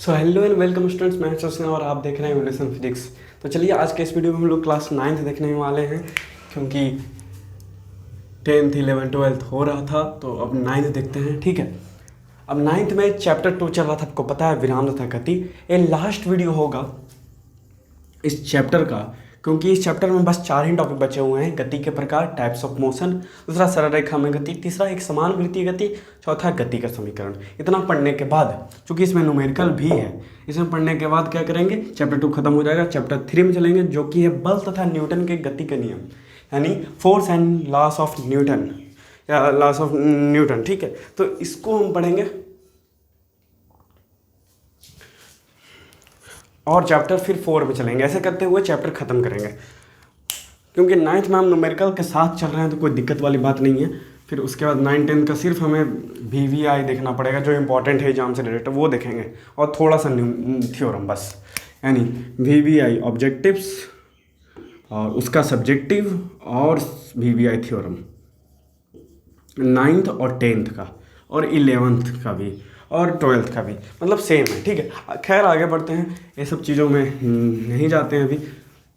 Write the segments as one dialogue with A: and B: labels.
A: So hello and welcome students, मैं हर्षद और आप देख रहे हैं एवोल्यूशन फिजिक्स। तो चलिए आज के इस वीडियो में हम लोग क्लास 9th देखने वाले हैं, क्योंकि 10th 11th 12th हो रहा था तो अब 9th देखते हैं। ठीक है, अब 9th में चैप्टर 2 चल रहा था, आपको पता है, विराम तथा गति। ये लास्ट वीडियो होगा इस चैप्टर का, क्योंकि इस चैप्टर में बस 4 ही टॉपिक बचे हुए हैं। गति के प्रकार, टाइप्स ऑफ मोशन, दूसरा सरल रेखा में गति, तीसरा एक समान वृत्तीय गति, चौथा गति का समीकरण। इतना पढ़ने के बाद, चूंकि इसमें न्यूमेरिकल भी है, इसमें पढ़ने के बाद क्या करेंगे, चैप्टर 2 खत्म हो जाएगा, चैप्टर 3 में चलेंगे, जो कि है बल तथा न्यूटन के गति के नियम, यानी force and loss of Newton या लॉस ऑफ न्यूटन। ठीक है, तो इसको हम पढ़ेंगे और चैप्टर फिर 4 में चलेंगे। ऐसे करते हुए चैप्टर ख़त्म करेंगे, क्योंकि 9th में हम न्यूमेरिकल के साथ चल रहे हैं तो कोई दिक्कत वाली बात नहीं है। फिर उसके बाद 9 10 का सिर्फ हमें VVI देखना पड़ेगा, जो इंपॉर्टेंट है एग्जाम से रिलेटेड, वो देखेंगे, और थोड़ा सा थ्योरम बस, यानी VVI ऑब्जेक्टिव्स और उसका सब्जेक्टिव और VVI थ्योरम 9th और 10th का, और 11th का भी, और 12th का भी, मतलब सेम है। ठीक है, खैर आगे बढ़ते हैं, ये सब चीज़ों में नहीं जाते हैं अभी,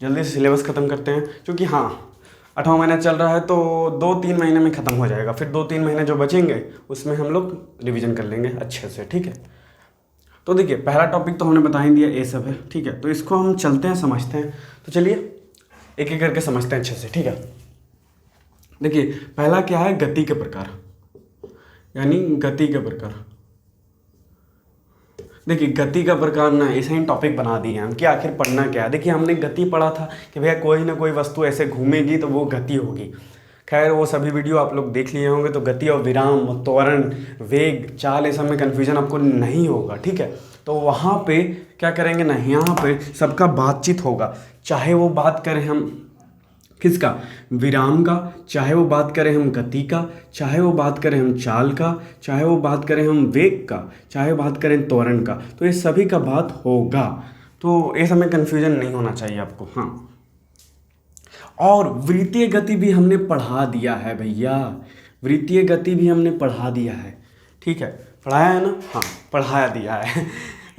A: जल्दी से सिलेबस ख़त्म करते हैं, क्योंकि हाँ 8वां महीना चल रहा है तो 2-3 महीने में ख़त्म हो जाएगा। फिर 2-3 महीने जो बचेंगे उसमें हम लोग रिवीजन कर लेंगे अच्छे से। ठीक है, तो देखिए पहला टॉपिक तो हमने बता ही दिया, ये सब है। ठीक है, तो इसको हम चलते हैं, समझते हैं। तो चलिए एक एक करके समझते हैं अच्छे से। ठीक है, देखिए पहला क्या है, गति के प्रकार, यानी गति के प्रकार। देखिए गति का प्रकार ना ऐसे ही टॉपिक बना दिए हम कि आखिर पढ़ना क्या है। देखिए हमने गति पढ़ा था कि भैया कोई ना कोई वस्तु ऐसे घूमेगी तो वो गति होगी। खैर वो सभी वीडियो आप लोग देख लिए होंगे, तो गति और विराम, त्वरण, वेग, चाल, ये सब में कन्फ्यूजन आपको नहीं होगा। ठीक है, तो वहाँ पे क्या करेंगे ना, यहाँ पे सबका बातचीत होगा, चाहे वो बात करें हम किसका, विराम का, चाहे वो बात करें हम गति का, चाहे वो बात करें हम चाल का, चाहे वो बात करें हम वेग का, चाहे बात करें त्वरण का, तो ये सभी का बात होगा। तो ये समय कन्फ्यूजन नहीं होना चाहिए आपको। हाँ, और वृत्तीय गति भी हमने पढ़ा दिया है भैया, वृत्तीय गति भी हमने पढ़ा दिया है। ठीक है, पढ़ाया है ना, हाँ पढ़ाया दिया है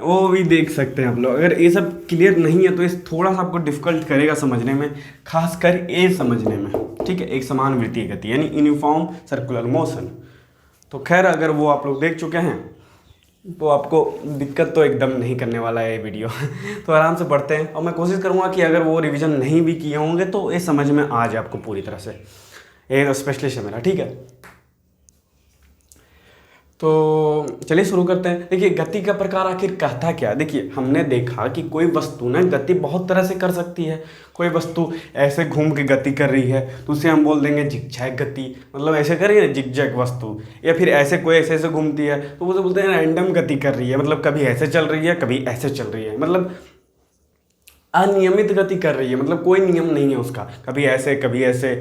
A: वो भी देख सकते हैं आप लोग। अगर ये सब क्लियर नहीं है तो ये थोड़ा सा आपको डिफिकल्ट करेगा समझने में, खासकर ये समझने में। ठीक है, एक समान वृत्तीय गति यानी यूनिफॉर्म सर्कुलर मोशन। तो खैर अगर वो आप लोग देख चुके हैं तो आपको दिक्कत तो एकदम नहीं करने वाला है ये वीडियो तो आराम से पढ़ते हैं, और मैं कोशिश करूँगा कि अगर वो रिविज़न नहीं भी किए होंगे तो ये समझ में आ जाए आपको पूरी तरह से। ये स्पेशलिस्ट है मेरा। ठीक है, तो चलिए शुरू करते हैं। देखिए गति का प्रकार आखिर कहता क्या। देखिए हमने देखा कि कोई वस्तु ना गति बहुत तरह से कर सकती है। कोई वस्तु ऐसे घूम के गति कर रही है तो उसे हम बोल देंगे जिगजैग गति, मतलब ऐसे कर रही है जिगजैग वस्तु। या फिर ऐसे कोई ऐसे ऐसे घूमती है तो उसे बोलते हैं रैंडम गति कर रही है, मतलब कभी ऐसे चल रही है कभी ऐसे चल रही है, मतलब अनियमित गति कर रही है, मतलब कोई नियम नहीं है उसका, कभी ऐसे कभी ऐसे,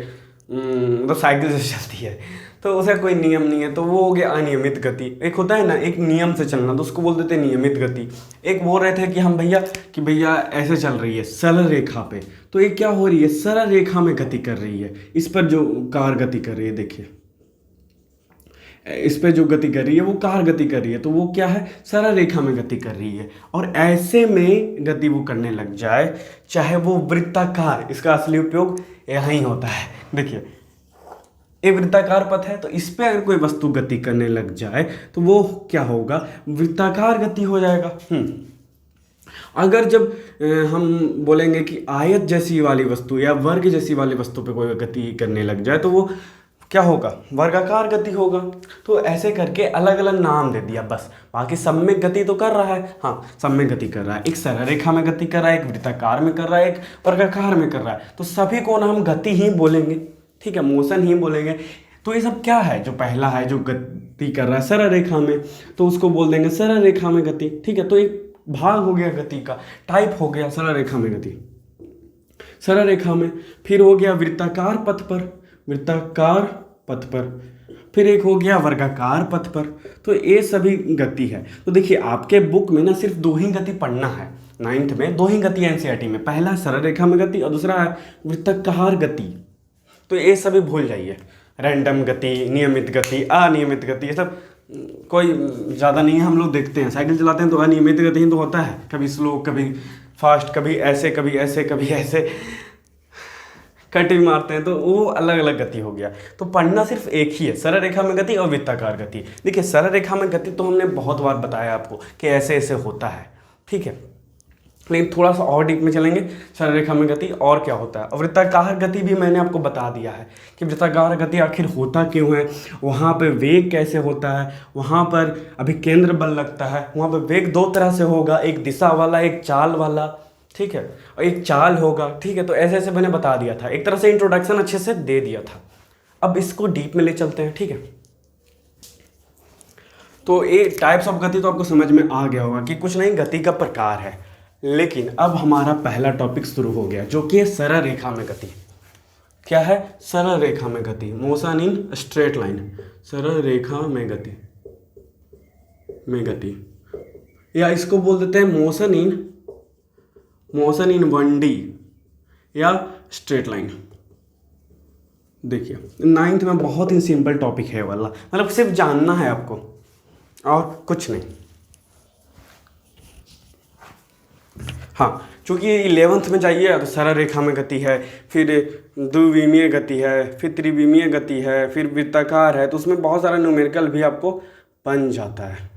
A: मतलब साइकिल से चलती है तो उसका कोई नियम नहीं है, तो वो हो गया अनियमित गति। एक होता है ना एक नियम से चलना, तो उसको बोल देते हैं नियमित गति। एक बोल रहे थे कि हम भैया ऐसे चल रही है सरल रेखा पे, तो ये क्या हो रही है, सरल रेखा में गति कर रही है। इस पर जो कार गति कर रही है, देखिए इस पे जो गति कर रही है वो कार गति कर रही है, तो वो क्या है, सरल रेखा में गति कर रही है। और ऐसे में गति वो करने लग जाए, चाहे वो वृत्ताकार, इसका असली उपयोग यहीं होता है। देखिए ये वृत्ताकार पथ है, तो इस पे अगर कोई वस्तु गति करने लग जाए तो वो क्या होगा, वृत्ताकार गति हो जाएगा। अगर जब हम बोलेंगे कि आयत जैसी वाली वस्तु या वर्ग जैसी वाली वस्तु पे कोई गति करने लग जाए तो वो क्या होगा, वर्गाकार गति होगा। तो ऐसे करके अलग अलग नाम दे दिया बस, बाकी सब में गति तो कर रहा है। हाँ सब में गति कर रहा है, एक सरल रेखा में गति कर रहा है, एक वृत्ताकार में कर रहा है, एक वर्गाकार में कर रहा है, तो सभी को ना हम गति ही बोलेंगे। ठीक है, मोशन ही बोलेंगे। तो ये सब क्या है, जो पहला है जो गति कर रहा है सरल रेखा में, तो उसको बोल देंगे सरल रेखा में गति। ठीक है, तो एक भाग हो गया गति का, टाइप हो गया सरल रेखा में गति, सरल रेखा में। फिर हो गया वृत्ताकार पथ पर, वृत्ताकार पथ पर, फिर एक हो गया वर्गाकार पथ पर। तो ये सभी गति है। तो देखिए आपके बुक में ना सिर्फ 2 ही गति पढ़ना है, 9th में 2 ही गति NCERT में, पहला सरल रेखा में गति और दूसरा है वृत्ताकार गति। तो ये सभी भूल जाइए, रैंडम गति, नियमित गति, अनियमित गति, ये सब कोई ज़्यादा नहीं है, हम लोग देखते हैं साइकिल चलाते हैं तो अनियमित गति ही तो होता है, कभी स्लो कभी फास्ट, कभी ऐसे कभी ऐसे कभी ऐसे कट भी मारते हैं, तो वो अलग अलग गति हो गया। तो पढ़ना सिर्फ एक ही है, सरल रेखा में गति और वृत्ताकार गति। देखिए सरल रेखा में गति तो हमने बहुत बार बताया आपको कि ऐसे ऐसे होता है, ठीक है, लेकिन थोड़ा सा और डीप में चलेंगे, सरल रेखा में गति और क्या होता है। और वृत्ताकार गति भी मैंने आपको बता दिया है कि वृत्ताकार गति आखिर होता क्यों है, वहाँ पे वेग कैसे होता है, वहाँ पर अभिकेंद्र बल लगता है, वहाँ पर वेग दो तरह से होगा, एक दिशा वाला एक चाल वाला, ठीक है, और एक चाल होगा, ठीक है। तो ऐसे ऐसे मैंने बता दिया था, एक तरह से इंट्रोडक्शन अच्छे से दे दिया था। अब इसको डीप में ले चलते हैं, ठीक है। तो ये टाइप्स ऑफ गति तो आपको समझ में आ गया होगा कि कुछ नहीं, गति का प्रकार है। लेकिन अब हमारा पहला टॉपिक शुरू हो गया जो कि है सरल रेखा में गति। क्या है? सरल रेखा में गति, मोशन इन स्ट्रेट लाइन, सरल रेखा में गति, या इसको बोल देते हैं मोशन इन 1D या स्ट्रेट लाइन। देखिए 9th में बहुत ही सिंपल टॉपिक है वाला, मतलब सिर्फ जानना है आपको और कुछ नहीं। हाँ, चूँकि 11th में जाइए तो सरल रेखा में गति है, फिर द्विविमीय गति है, फिर त्रिविमीय गति है, फिर वृत्ताकार है, तो उसमें बहुत सारा न्यूमेरिकल भी आपको बन जाता है।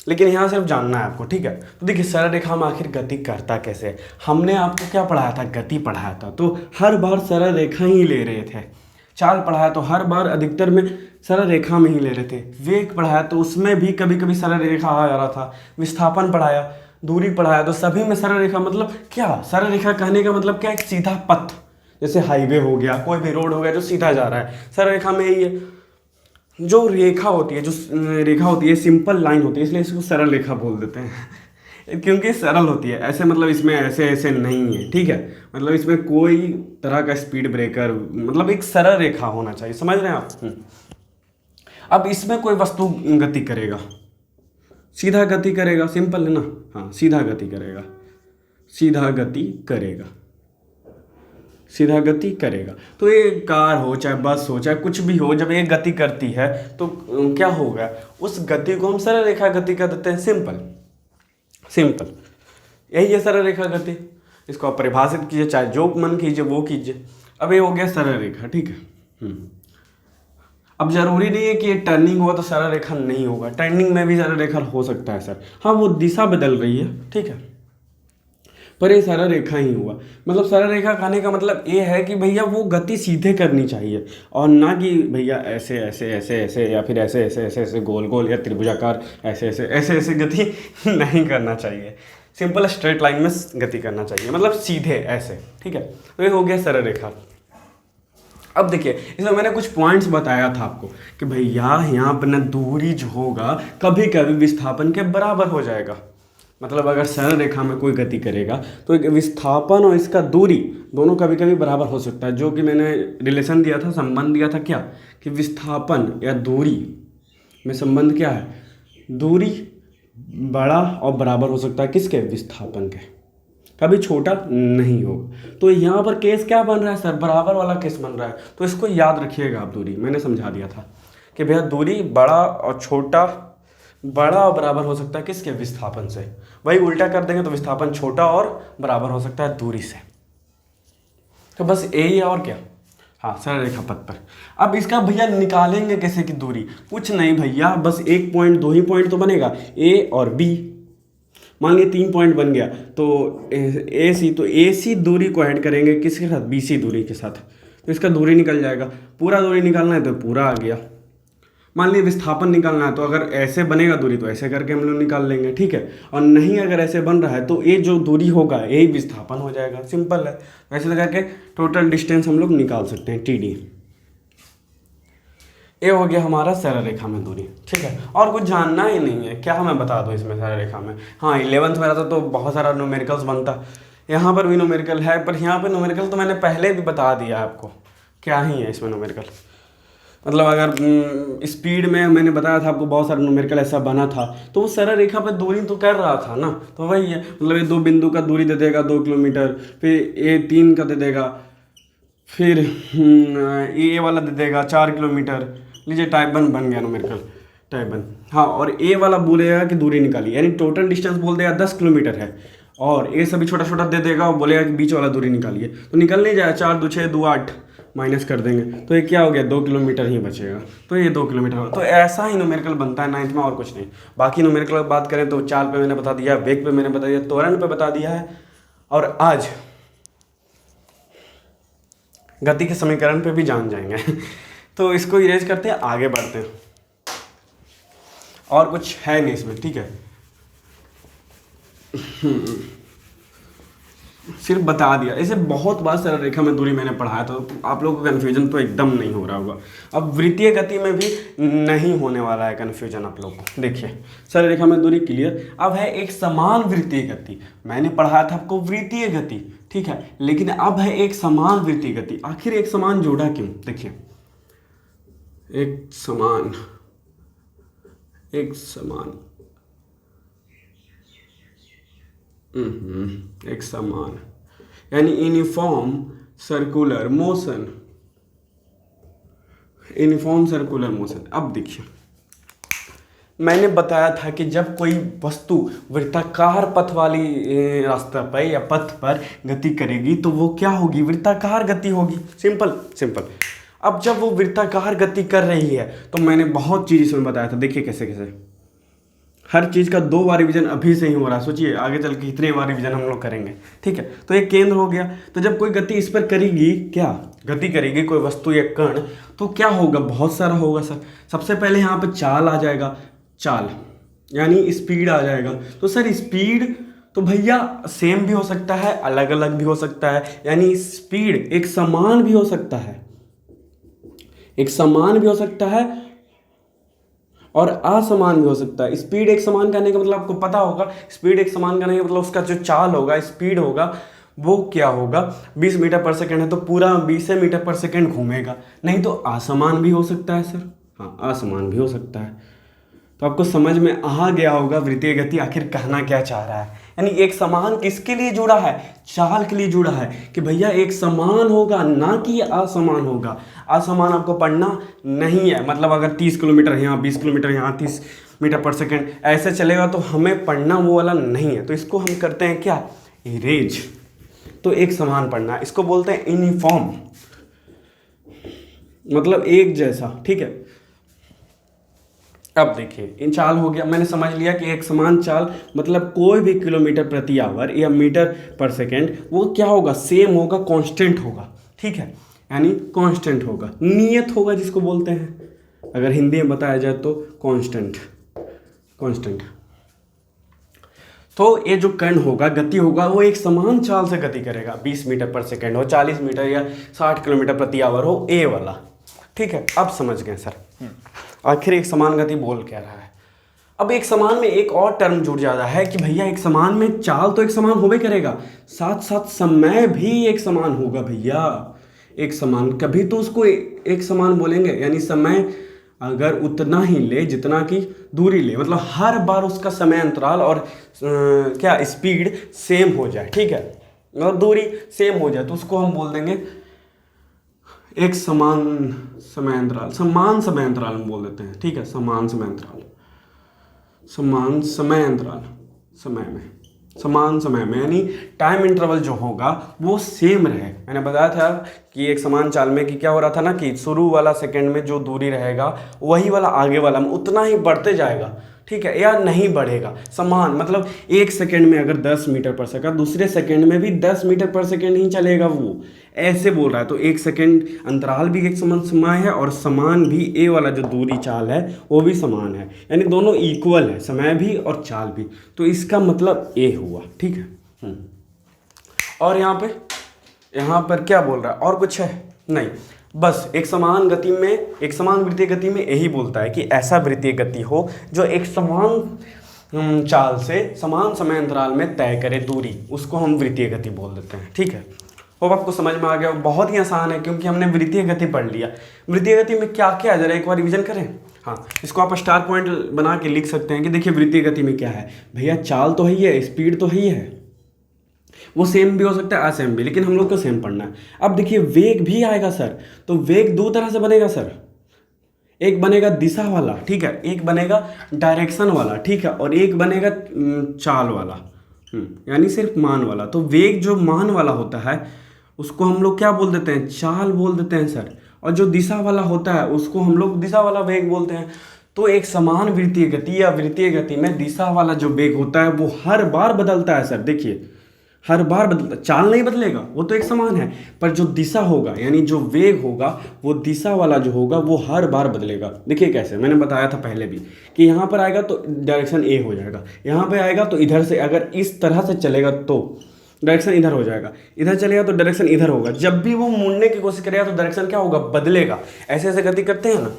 A: लेकिन यहाँ सिर्फ जानना है आपको, ठीक है। तो देखिए सरल रेखा में आखिर गति करता कैसे है। हमने आपको क्या पढ़ाया था? गति पढ़ाया था, तो हर बार सरल रेखा ही ले रहे थे। चाल पढ़ाया तो हर बार अधिकतर में सरल रेखा में ही ले रहे थे। वेग पढ़ाया तो उसमें भी कभी कभी सरल रेखा आ जा रहा था। विस्थापन पढ़ाया, दूरी पढ़ाया, तो सभी में सरल रेखा। मतलब क्या सरल रेखा कहने का मतलब क्या? एक सीधा पथ, जैसे हाईवे हो गया, कोई भी रोड हो गया जो सीधा जा रहा है, सरल रेखा में ही है। जो रेखा होती है, सिंपल लाइन होती है, इसलिए इसको सरल रेखा बोल देते हैं क्योंकि सरल होती है। ऐसे मतलब इसमें ऐसे ऐसे नहीं है, ठीक है, मतलब इसमें कोई तरह का स्पीड ब्रेकर, मतलब एक सरल रेखा होना चाहिए, समझ रहे हैं आप। अब इसमें कोई वस्तु गति करेगा, सीधा गति करेगा, सिंपल है ना। हाँ, सीधा गति करेगा। तो ये कार हो चाहे बस हो चाहे कुछ भी हो, जब ये गति करती है तो क्या होगा? उस गति को हम सरल रेखा गति कर देते हैं। सिंपल यही है सरल रेखा गति। इसको आप परिभाषित कीजिए, चाहे जो मन कीजिए वो कीजिए। अब ये हो गया सरल रेखा, ठीक है। अब जरूरी नहीं है कि ये टर्निंग हुआ तो सरल रेखा नहीं होगा, टर्निंग में भी सरल रेखा हो सकता है सर। हाँ, वो दिशा बदल रही है, ठीक है, पर ये सरल रेखा ही हुआ। मतलब सरल रेखा कहने का मतलब ये है कि भैया वो गति सीधे करनी चाहिए, और ना कि भैया ऐसे ऐसे ऐसे ऐसे या फिर ऐसे ऐसे ऐसे ऐसे गोल गोल या त्रिभुजाकार ऐसे ऐसे ऐसे ऐसे गति नहीं करना चाहिए। सिंपल स्ट्रेट लाइन में गति करना चाहिए, मतलब सीधे ऐसे, ठीक है। तो ये हो गया सरल रेखा। अब देखिए इसमें मैंने कुछ पॉइंट्स बताया था आपको कि भैया यहाँ पर ना दूरी जो होगा कभी कभी विस्थापन के बराबर हो जाएगा। मतलब अगर सरल रेखा में कोई गति करेगा तो एक विस्थापन और इसका दूरी दोनों कभी कभी बराबर हो सकता है। जो कि मैंने रिलेशन दिया था, संबंध दिया था क्या, कि विस्थापन या दूरी में संबंध क्या है? दूरी बड़ा और बराबर हो सकता है किसके? विस्थापन के, कभी छोटा नहीं होगा। तो यहाँ पर केस क्या बन रहा है सर? बराबर वाला केस बन रहा है। तो इसको याद रखिएगा आप। दूरी मैंने समझा दिया था कि भैया दूरी बड़ा और छोटा, बड़ा और बराबर हो सकता है किसके? विस्थापन से। वही उल्टा कर देंगे तो विस्थापन छोटा और बराबर हो सकता है दूरी से। तो बस यही है, और क्या। हाँ, सरल रेखा पथ पर। अब इसका भैया निकालेंगे कैसे कि दूरी? कुछ नहीं भैया, बस एक पॉइंट, दो ही पॉइंट तो बनेगा, ए और बी। मान लीजिए 3 पॉइंट बन गया तो ए सी, तो ए सी दूरी को ऐड करेंगे किसके साथ? बी सी दूरी के साथ, तो इसका दूरी निकल जाएगा। पूरा दूरी निकालना है तो पूरा आ गया। मान लीजिए विस्थापन निकालना है तो अगर ऐसे बनेगा दूरी तो ऐसे करके हम लोग निकाल लेंगे, ठीक है। और नहीं अगर ऐसे बन रहा है तो ये जो दूरी होगा यही विस्थापन हो जाएगा, सिंपल है। वैसे करके टोटल डिस्टेंस हम लोग निकाल सकते हैं, TD। ये हो गया हमारा सरल रेखा में दूरी, ठीक है। और कुछ जानना ही नहीं है, क्या मैं बता दूँ इसमें सरल रेखा में? हाँ, 11th में रहता तो बहुत सारा न्यूमेरिकल्स बनता, यहाँ पर भी न्यूमेरिकल है, पर यहाँ पर न्यूमेरिकल तो मैंने पहले भी बता दिया आपको क्या ही है इसमें न्यूमेरिकल। मतलब अगर स्पीड में मैंने बताया था आपको, बहुत सारा न्यूमेरिकल ऐसा बना था, तो वो सरल रेखा पर दूरी तो कर रहा था ना, तो वही है। मतलब ये 2 बिंदु का दूरी दे देगा 2 किलोमीटर, फिर ये 3 का दे देगा, फिर ये वाला दे देगा 4 किलोमीटर। लीजिए टाइप 1 बन गया न्यूमेरिकल। टाइबन। हाँ, और ए वाला बोलेगा कि दूरी निकाली, यानी टोटल डिस्टेंस बोल देगा 10 किलोमीटर है, और ए सभी छोटा छोटा दे देगा और बोलेगा कि बीच वाला दूरी निकालिए, तो निकल नहीं जाएगा। 4 2 6 2 8 माइनस कर देंगे तो ये क्या हो गया, 2 किलोमीटर ही बचेगा, तो ये 2 किलोमीटर होगा। तो ऐसा ही न्यूमेरिकल बनता है 9th में, और कुछ नहीं। बाकी न्यूमेरिकल बात करें तो चाल पे मैंने बता दिया, वेग पे मैंने बता दिया, त्वरण पे बता दिया है, और आज गति के समीकरण पे भी जान जाएंगे। तो इसको इरेज करते हैं, आगे बढ़ते हैं, और कुछ है नहीं इसमें, ठीक है। सिर्फ बता दिया, इसे बहुत बार सरल रेखा में दूरी मैंने पढ़ाया था, तो आप लोगों को कन्फ्यूजन तो एकदम नहीं हो रहा होगा। अब वृत्तीय गति में भी नहीं होने वाला है कन्फ्यूजन आप लोग को। देखिए सरल रेखा में दूरी क्लियर। अब है एक समान वृत्तीय गति, मैंने पढ़ाया था आपको वृत्तीय गति, ठीक है, लेकिन अब है एक समान वृत्तीय गति। आखिर एक समान जोड़ा क्यों? देखिए एक समान एक समान यानी uniform circular motion, uniform circular motion. अब देखिए मैंने बताया था कि जब कोई वस्तु वृत्ताकार पथ वाली रास्ता पर या पथ पर गति करेगी तो वो क्या होगी, वृत्ताकार गति होगी। Simple simple. अब जब वो वृत्ताकार गति कर रही है तो मैंने बहुत चीज़ इसमें बताया था, देखिए कैसे कैसे हर चीज़ का 2 बार रिवीजन अभी से ही हो रहा है। सोचिए आगे चल के कितने बार रिवीजन हम लोग करेंगे, ठीक है। तो एक केंद्र हो गया, तो जब कोई गति इस पर करेगी, क्या गति करेगी कोई वस्तु या कण, तो क्या होगा, बहुत सारा होगा सर। सबसे पहले यहाँ पे चाल आ जाएगा, चाल यानी स्पीड आ जाएगा। तो सर स्पीड तो भैया सेम भी हो सकता है, अलग अलग भी हो सकता है, यानी स्पीड एक समान भी हो सकता है, एक समान भी हो सकता है और असमान भी हो सकता है। स्पीड एक समान करने का मतलब आपको पता होगा, स्पीड एक समान करने का मतलब उसका जो चाल होगा, स्पीड होगा, वो क्या होगा, 20 मीटर पर सेकेंड है तो पूरा 20 मीटर पर सेकेंड घूमेगा। नहीं तो असमान भी हो सकता है सर, हाँ असमान भी हो सकता है। तो आपको समझ में आ गया होगा वृत्तीय गति आखिर कहना क्या चाह रहा है। यानी एक समान किसके लिए जुड़ा है, चाल के लिए जुड़ा है, कि भैया एक समान होगा ना कि असमान होगा। असमान आपको पढ़ना नहीं है, मतलब अगर 30 किलोमीटर यहाँ 20 किलोमीटर यहाँ 30 मीटर पर सेकेंड ऐसे चलेगा तो हमें पढ़ना वो वाला नहीं है। तो इसको हम करते हैं क्या, इरेज। तो एक समान पढ़ना, इसको बोलते हैं यूनिफॉर्म, मतलब एक जैसा, ठीक है। अब देखिए इन चाल हो गया, मैंने समझ लिया कि एक समान चाल मतलब कोई भी किलोमीटर प्रति आवर या मीटर पर सेकेंड वो क्या होगा, सेम होगा, कांस्टेंट होगा, ठीक है। यानी कांस्टेंट होगा, नियत होगा जिसको बोलते हैं, अगर हिंदी में बताया जाए तो कांस्टेंट, कांस्टेंट। तो ये जो कण होगा, गति होगा, वो एक समान चाल से गति करेगा, 20 मीटर पर सेकेंड हो, 40 मीटर या 60 किलोमीटर प्रति आवर हो, ए वाला, ठीक है। अब समझ गए सर आखिर एक समान गति बोल क्या रहा है। अब एक समान में एक और टर्म जुड़ जाता है कि भैया एक समान में चाल तो एक समान होबे करेगा, साथ साथ समय भी एक समान होगा भैया, एक समान, कभी तो उसको एक समान बोलेंगे, यानी समय अगर उतना ही ले जितना की दूरी ले, मतलब हर बार उसका समय अंतराल और क्या स्पीड सेम हो जाए, ठीक है, मतलब दूरी सेम हो जाए, तो उसको हम बोल देंगे एक समान समय अंतराल, समान समय अंतराल हम बोल देते हैं, ठीक है। समान समय अंतराल, समान समय अंतराल, समय में, समान समय में, यानी टाइम इंटरवल जो होगा वो सेम रहे। मैंने बताया था कि एक समान चाल में कि क्या हो रहा था ना, कि शुरू वाला सेकंड में जो दूरी रहेगा वही वाला आगे वाला में उतना ही बढ़ते जाएगा, ठीक है, या नहीं बढ़ेगा। समान मतलब एक सेकंड में अगर 10 मीटर पर सेकंड, दूसरे सेकंड में भी 10 मीटर पर सेकंड ही चलेगा, वो ऐसे बोल रहा है। तो एक सेकंड अंतराल भी एक समान समय है और समान भी, ए वाला जो दूरी चाल है वो भी समान है, यानी दोनों इक्वल है, समय भी और चाल भी। तो इसका मतलब ए हुआ, ठीक है। और यहाँ पर क्या बोल रहा है, और कुछ है नहीं, बस एक समान गति में, एक समान वृत्तीय गति में यही बोलता है कि ऐसा वृत्तीय गति हो जो एक समान चाल से समान समय अंतराल में तय करे दूरी, उसको हम वृत्तीय गति बोल देते हैं, ठीक है। होप आपको समझ में आ गया, बहुत ही आसान है क्योंकि हमने वृत्तीय गति पढ़ लिया। वृत्तीय गति में क्या क्या है जरा एक बार रिवीजन करें। हाँ, इसको आप स्टार पॉइंट बना के लिख सकते हैं कि देखिए वृत्तीय गति में क्या है भैया, चाल तो ही है, स्पीड तो ही है, वो सेम भी हो सकता है असेम भी, लेकिन हम लोग को सेम पढ़ना है। अब देखिए वेग भी आएगा सर, तो वेग दो तरह से बनेगा सर, एक बनेगा दिशा वाला, ठीक है, एक बनेगा डायरेक्शन वाला, ठीक है, और एक बनेगा चाल वाला, यानी सिर्फ मान वाला। तो वेग जो मान वाला होता है उसको हम लोग क्या बोल देते हैं, चाल बोल देते हैं सर, और जो दिशा वाला होता है उसको हम लोग दिशा वाला वेग बोलते हैं। तो एक समान वृत्तीय गति या वृत्तीय गति में दिशा वाला जो वेग होता है वो हर बार बदलता है सर। देखिए हर बार बदलता, चाल नहीं बदलेगा, वो तो एक समान है, पर जो दिशा होगा यानी जो वेग होगा वो दिशा वाला जो होगा वो हर बार बदलेगा। देखिए कैसे, मैंने बताया था पहले भी कि यहाँ पर आएगा तो डायरेक्शन ए हो जाएगा, यहाँ पे आएगा तो इधर से अगर इस तरह से चलेगा तो डायरेक्शन इधर हो जाएगा, इधर चलेगा तो डायरेक्शन इधर होगा। जब भी वो मुड़ने की कोशिश करेगा तो डायरेक्शन क्या होगा, बदलेगा। ऐसे ऐसे गति करते हैं ना,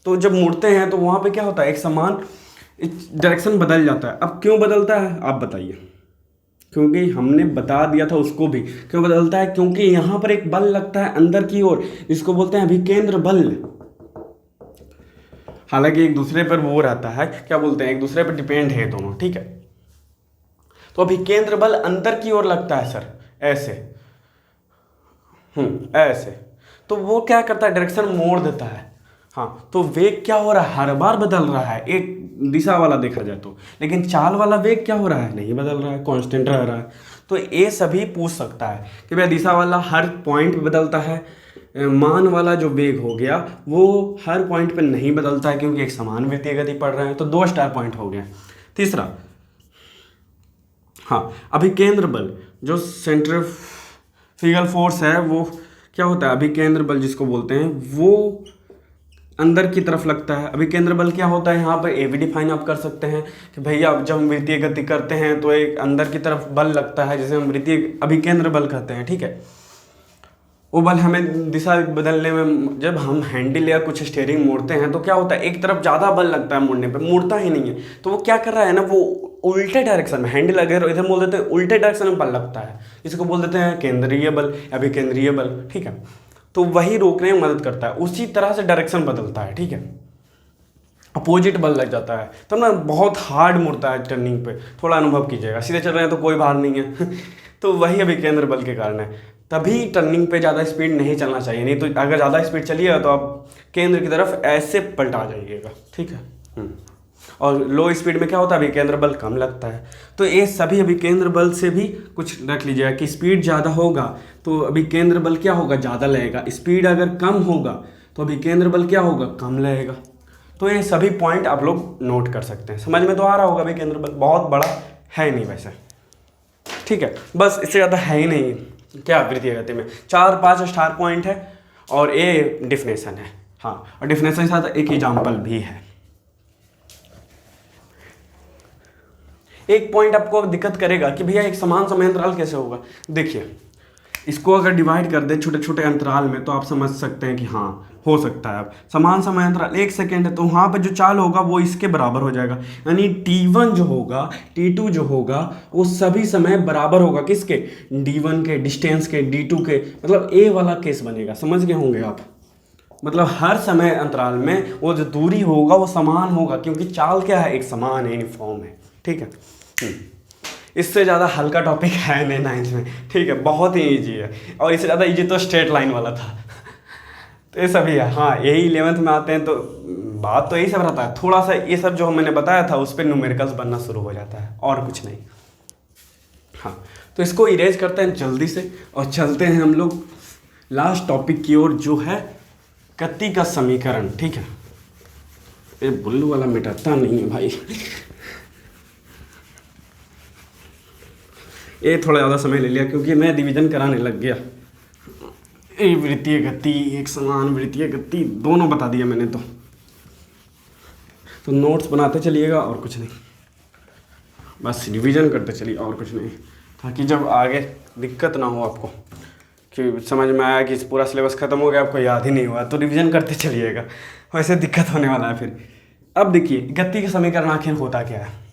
A: तो जब मुड़ते हैं तो वहाँ पे क्या होता है, एक समान डायरेक्शन बदल जाता है। अब क्यों बदलता है आप बताइए, क्योंकि हमने बता दिया था उसको भी क्यों बदलता है, क्योंकि यहाँ पर एक बल लगता है अंदर की ओर, जिसको बोलते हैं अभिकेंद्र बल। हालांकि एक दूसरे पर वो रहता है, क्या बोलते हैं, एक दूसरे पर डिपेंड है दोनों, ठीक है। तो अभिकेंद्र बल अंदर की ओर लगता है सर, ऐसे ऐसे, तो वो क्या करता है, डायरेक्शन मोड़ देता है। हाँ, तो वेग क्या हो रहा है, हर बार बदल रहा है, एक दिशा वाला देखा जाए तो। लेकिन चाल वाला वेग क्या हो रहा है, नहीं बदल रहा है, कांस्टेंट रह रहा है। तो ये सभी पूछ सकता है कि भाई दिशा वाला हर पॉइंट पे बदलता है, मान वाला जो वेग हो गया वो हर पॉइंट पे नहीं बदलता है, क्योंकि एक समान वृत्तीय गति पढ़ रहे हैं। तो 2 स्टार पॉइंट हो गया। तीसरा, हाँ, अभिकेंद्र बल जो सेंट्रीफ्यूगल फोर्स है वो क्या होता है, अभिकेंद्र बल जिसको बोलते हैं वो अंदर की तरफ लगता है। अभिकेंद्र बल क्या होता है, यहाँ पर ये भी डिफाइन आप कर सकते हैं कि भैया जब हम वृत्तीय गति करते हैं तो एक अंदर की तरफ बल लगता है, जिसे हम वृत्तीय अभिकेंद्र बल कहते हैं, ठीक है। वो बल हमें दिशा बदलने में, जब हम हैंडल या कुछ स्टीयरिंग मोड़ते हैं तो क्या होता है, एक तरफ ज़्यादा बल लगता है, मोड़ने पे मुड़ता ही नहीं है। तो वो क्या कर रहा है ना, वो उल्टे डायरेक्शन में, हैंडल अगर इधर बोल देते हैं उल्टे डायरेक्शन में बल लगता है, इसको बोल देते हैं केंद्रीय बल, अभिकेंद्रीय बल, ठीक है। तो वही रोकने में मदद करता है, उसी तरह से डायरेक्शन बदलता है, ठीक है। अपोजिट बल लग जाता है तो ना बहुत हार्ड मुड़ता है टर्निंग पे, थोड़ा अनुभव कीजिएगा। सीधे चल रहे हैं तो कोई भार नहीं है तो वही अभिकेंद्र बल के कारण है। तभी टर्निंग पे ज़्यादा स्पीड नहीं चलना चाहिए, नहीं तो अगर ज़्यादा स्पीड चलिएगा तो आप केंद्र की तरफ ऐसे पलटा जाइएगा, ठीक है। और लो स्पीड में क्या होता है, अभिकेंद्र बल कम लगता है। तो ये सभी अभिकेंद्र बल से भी कुछ रख लीजिएगा कि स्पीड ज़्यादा होगा तो अभिकेंद्र बल क्या होगा, ज़्यादा लगेगा। स्पीड अगर कम होगा तो अभिकेंद्र बल क्या होगा, कम लगेगा। तो ये सभी पॉइंट आप लोग नोट कर सकते हैं। समझ में तो आ रहा होगा, अभिकेंद्र बल बहुत बड़ा है नहीं वैसे, ठीक है, बस इससे ज़्यादा है ही नहीं। क्या वृत्तीय गति में 4-5 स्टार पॉइंट है और ये डिफिनेशन है। हाँ, और डिफिनेशन के साथ एक एग्जाम्पल भी है। एक पॉइंट आपको दिक्कत करेगा कि भैया एक समान समय अंतराल कैसे होगा। देखिए इसको अगर डिवाइड कर दे छोटे छोटे अंतराल में तो आप समझ सकते हैं कि हाँ हो सकता है। अब समान समय अंतराल 1 सेकेंड है तो वहाँ पर जो चाल होगा वो इसके बराबर हो जाएगा, यानी T1 जो होगा T2 जो होगा वो सभी समय बराबर होगा किसके, D1 के, डिस्टेंस के, D2 के, मतलब ए वाला केस बनेगा। समझ गए होंगे आप, मतलब हर समय अंतराल में वो जो दूरी होगा वो समान होगा, क्योंकि चाल क्या है, एक समान है, यूनिफॉर्म है, ठीक है। इससे ज़्यादा हल्का टॉपिक है नहीं 9th में, ठीक है, बहुत ही ईजी है। और इससे ज़्यादा ईजी तो स्ट्रेट लाइन वाला था तो ये सभी है। हाँ, यही 11th में आते हैं तो बात तो यही सब रहता है। थोड़ा सा ये सब जो मैंने बताया था उस पर न्यूमेरिकल्स बनना शुरू हो जाता है और कुछ नहीं। हाँ, तो इसको इरेज करते हैं जल्दी से और चलते हैं हम लोग लास्ट टॉपिक की ओर, जो है गति का समीकरण, ठीक है। ये बुल्लू वाला मिटाता नहीं है भाई ये थोड़ा ज़्यादा समय ले लिया क्योंकि मैं डिवीजन कराने लग गया। एक वृत्तीय गति, एक समान वृत्तीय गति, दोनों बता दिया मैंने। तो नोट्स बनाते चलिएगा और कुछ नहीं, बस रिवीजन करते चलिए और कुछ नहीं, ताकि जब आगे दिक्कत ना हो आपको कि समझ में आया कि पूरा सिलेबस ख़त्म हो गया, आपको याद ही नहीं हुआ, तो रिवीजन करते चलिएगा, वैसे दिक्कत होने वाला है फिर। अब देखिए गति का समीकरण आखिर होता क्या है।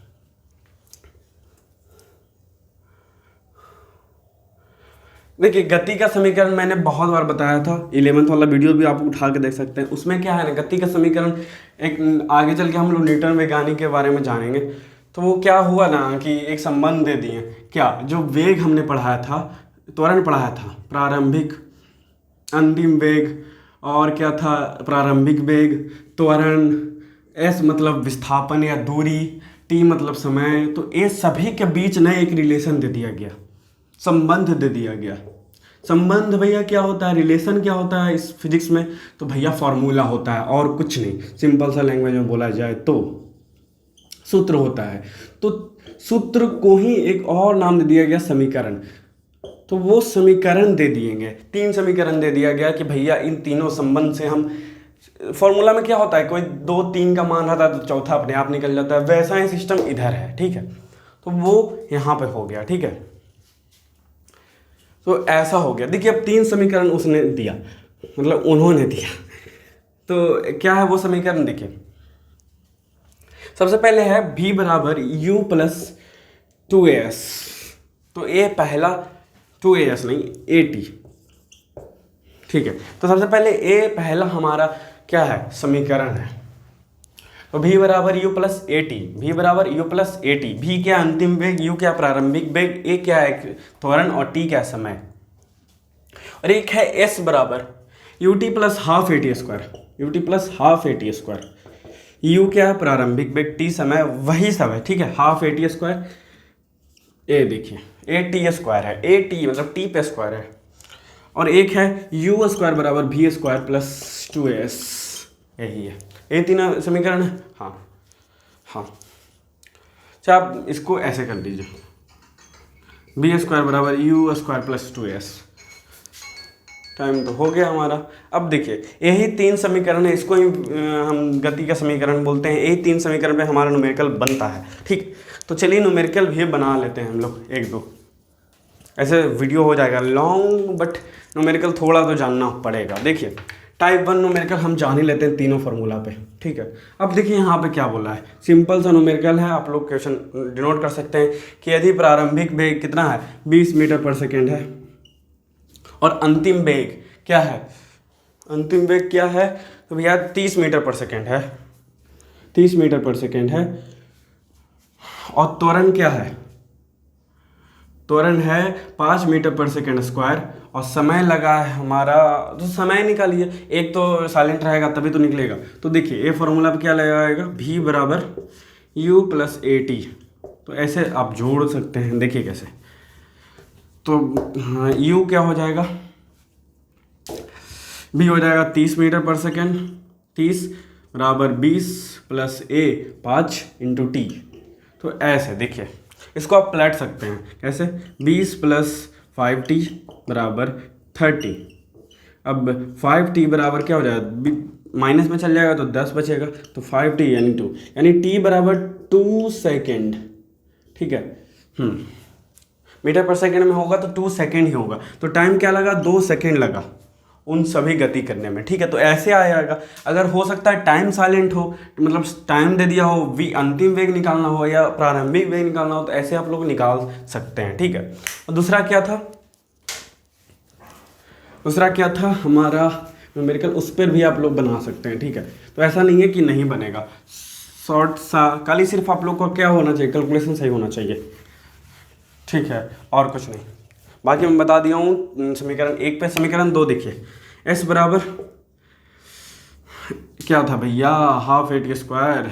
A: देखिए गति का समीकरण मैंने बहुत बार बताया था, 11th वाला वीडियो भी आप उठा के देख सकते हैं। उसमें क्या है ना, गति का समीकरण एक आगे चल के हम लोग न्यूटन वैज्ञानिक के बारे में जानेंगे। तो वो क्या हुआ ना कि एक संबंध दे दिए, क्या जो वेग हमने पढ़ाया था, त्वरण पढ़ाया था, प्रारंभिक, अंतिम वेग और क्या था, प्रारंभिक वेग, त्वरण, एस मतलब विस्थापन या दूरी, टी मतलब समय। तो ये सभी के बीच ना एक रिलेशन दे दिया गया, संबंध दे दिया गया। संबंध भैया क्या होता है, रिलेशन क्या होता है इस फिजिक्स में, तो भैया फॉर्मूला होता है और कुछ नहीं। सिंपल सा लैंग्वेज में बोला जाए तो सूत्र होता है। तो सूत्र को ही एक और नाम दे दिया गया समीकरण। तो वो समीकरण दे दिए गए, 3 समीकरण दे दिया गया कि भैया इन तीनों संबंध से हम, फॉर्मूला में क्या होता है, कोई 2 3 का मान रहता है तो चौथा अपने आप निकल जाता है, वैसा ही सिस्टम इधर है, ठीक है। तो वो यहाँ पे हो गया, ठीक है। तो ऐसा हो गया। देखिए अब 3 समीकरण उसने दिया, मतलब उन्होंने दिया। तो क्या है वो समीकरण, देखिए सबसे पहले है v बराबर u प्लस 2as। तो ए पहला 2as नहीं at, ठीक है। तो सबसे पहले ए पहला हमारा क्या है, समीकरण है। तो v बराबर u plus a t, v बराबर u plus a t. v क्या अंतिम वेग, u क्या प्रारंभिक वेग, a क्या है त्वरण और t क्या समय। और एक है s बराबर ut plus half A T square, ut plus half A T square. u क्या है प्रारंभिक वेग, t समय, वही सब है, ठीक है, हाफ ए टी स्क्वायर। ए देखिए ए टी स्क्वायर है, ए टी मतलब टी पे स्क्वायर है। और एक है यू स्क्वायर बराबर वी स्क्वायर प्लस 2as, यही है, ये तीनों समीकरण है। हाँ हाँ, अच्छा आप इसको ऐसे कर दीजिए, बी स्क्वायर बराबर you square plus 2as। Time तो हो गया हमारा। अब देखिए यही 3 समीकरण है, इसको ही हम गति का समीकरण बोलते हैं। यही 3 समीकरण पे हमारा न्यूमेरिकल बनता है, ठीक। तो चलिए न्यूमेरिकल भी बना लेते हैं हम लोग 1-2, ऐसे वीडियो हो जाएगा लॉन्ग, बट न्यूमेरिकल थोड़ा तो जानना पड़ेगा। देखिए टाइप 1 न्यूमेरिकल हम जान ही लेते हैं तीनों फार्मूला पे, ठीक है। अब देखिए यहाँ पे क्या बोला है, सिंपल सा न्यूमेरिकल है, आप लोग क्वेश्चन डिनोट कर सकते हैं कि यदि प्रारंभिक वेग कितना है 20 मीटर पर सेकेंड है और अंतिम वेग क्या है, अंतिम वेग क्या है, तो भैया 30 मीटर पर सेकेंड है, 30 मीटर पर सेकेंड है। और त्वरण क्या है, त्वरण है 5 मीटर पर सेकेंड स्क्वायर। और समय लगा है हमारा, तो समय निकालिए, एक तो साइलेंट रहेगा तभी तो निकलेगा। तो देखिए ये फॉर्मूला पे क्या लगाएगा, v बराबर u प्लस ए टी। तो ऐसे आप जोड़ सकते हैं, देखिए कैसे। तो हाँ, u क्या हो जाएगा, v हो जाएगा 30 मीटर पर सेकेंड, 30 बराबर 20 प्लस a 5 इंटू टी। तो ऐसे देखिए इसको आप पलट सकते हैं कैसे, 20 प्लस 5t बराबर 30। अब 5t बराबर क्या हो जाएगा, माइनस में चल जाएगा तो 10 बचेगा, तो 5t यानी 2, यानी t बराबर 2 सेकेंड, ठीक है। मीटर पर सेकेंड में होगा तो 2 सेकेंड ही होगा। तो टाइम क्या लगा, 2 सेकेंड लगा उन सभी गति करने में, ठीक है। तो ऐसे आएगा। अगर हो सकता है टाइम साइलेंट हो, मतलब टाइम दे दिया हो, वी अंतिम वेग निकालना हो या प्रारंभिक वेग निकालना हो, तो ऐसे आप लोग निकाल सकते हैं, ठीक है। और दूसरा क्या था, दूसरा क्या था हमारा न्यूमेरिकल, उस पर भी आप लोग बना सकते हैं, ठीक है। तो ऐसा नहीं है कि नहीं बनेगा, शॉर्ट सा खाली सिर्फ आप लोग को क्या होना चाहिए, कैलकुलेशन सही होना चाहिए, ठीक है, और कुछ नहीं। बाकी मैं बता दिया हूँ समीकरण 1 पे। समीकरण 2 देखिए, s बराबर क्या था भैया, half A T square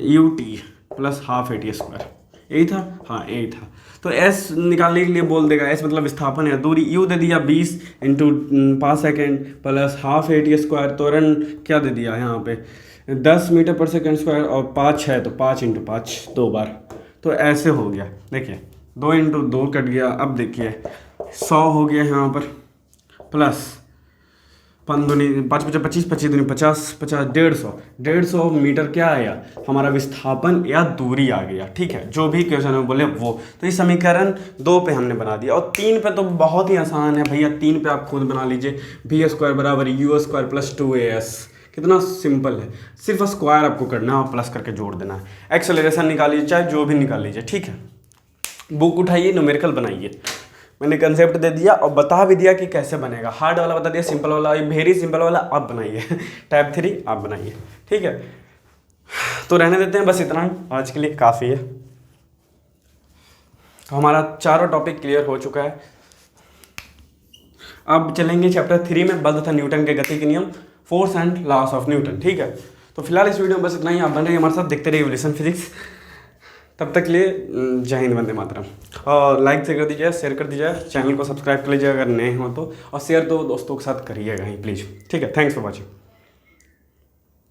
A: U T plus half A T square, यही था, हाँ यही था। तो s निकालने के लिए बोल देगा, s मतलब विस्थापन है, दूरी u दे दिया 20 into 5 second plus half A T square, त्वरण क्या दे दिया यहाँ पे 10 मीटर पर सेकेंड स्क्वायर, और 5 है तो 5 इंटू 5 2 बार। तो ऐसे हो गया, देखिए 2 इंटू 2 कट गया। अब देखिए 100 हो गया यहाँ पर, प्लस 5 दूनी 5 25 25 25 दूनी 50 50 150 मीटर क्या आया हमारा विस्थापन या दूरी आ गया, ठीक है। जो भी क्वेश्चन में बोले वो। तो ये समीकरण 2 पे हमने बना दिया। और 3 पे तो बहुत ही आसान है भैया, 3 पे आप खुद बना लीजिए, वी स्क्वायर बराबर यू स्क्वायर प्लस 2as। कितना सिंपल है, सिर्फ स्क्वायर आपको करना है और प्लस करके जोड़ देना है। एक्सेलरेशन निकाल लीजिए, चाहे जो भी निकाल लीजिए, ठीक है। बुक उठाइए, न्यूमेरिकल बनाइए। मैंने कंसेप्ट दे दिया और बता भी दिया कि कैसे बनेगा। हार्ड वाला बता दिया, सिंपल वाला, वेरी सिंपल वाला आप बनाइए, टाइप 3 आप बनाइए, ठीक है। तो रहने देते हैं, बस इतना ही आज के लिए काफ़ी है। तो हमारा चारों टॉपिक क्लियर हो चुका है। अब चलेंगे चैप्टर 3 में, बल तथा न्यूटन के गति के नियम, force and loss of Newton. ठीक है, तो फिलहाल इस वीडियो में बस इतना ही। आप बन रहिए हमारे साथ, देखते रहिए एवोल्यूशन फिजिक्स। तब तक के लिए जय हिंद, वंदे मातरम। और लाइक से कर दीजिए, शेयर कर दीजिए, चैनल को सब्सक्राइब कर लीजिए अगर नए हो तो, और शेयर तो दोस्तों के साथ करिएगा ही प्लीज़। ठीक है, थैंक्स फॉर वॉचिंग।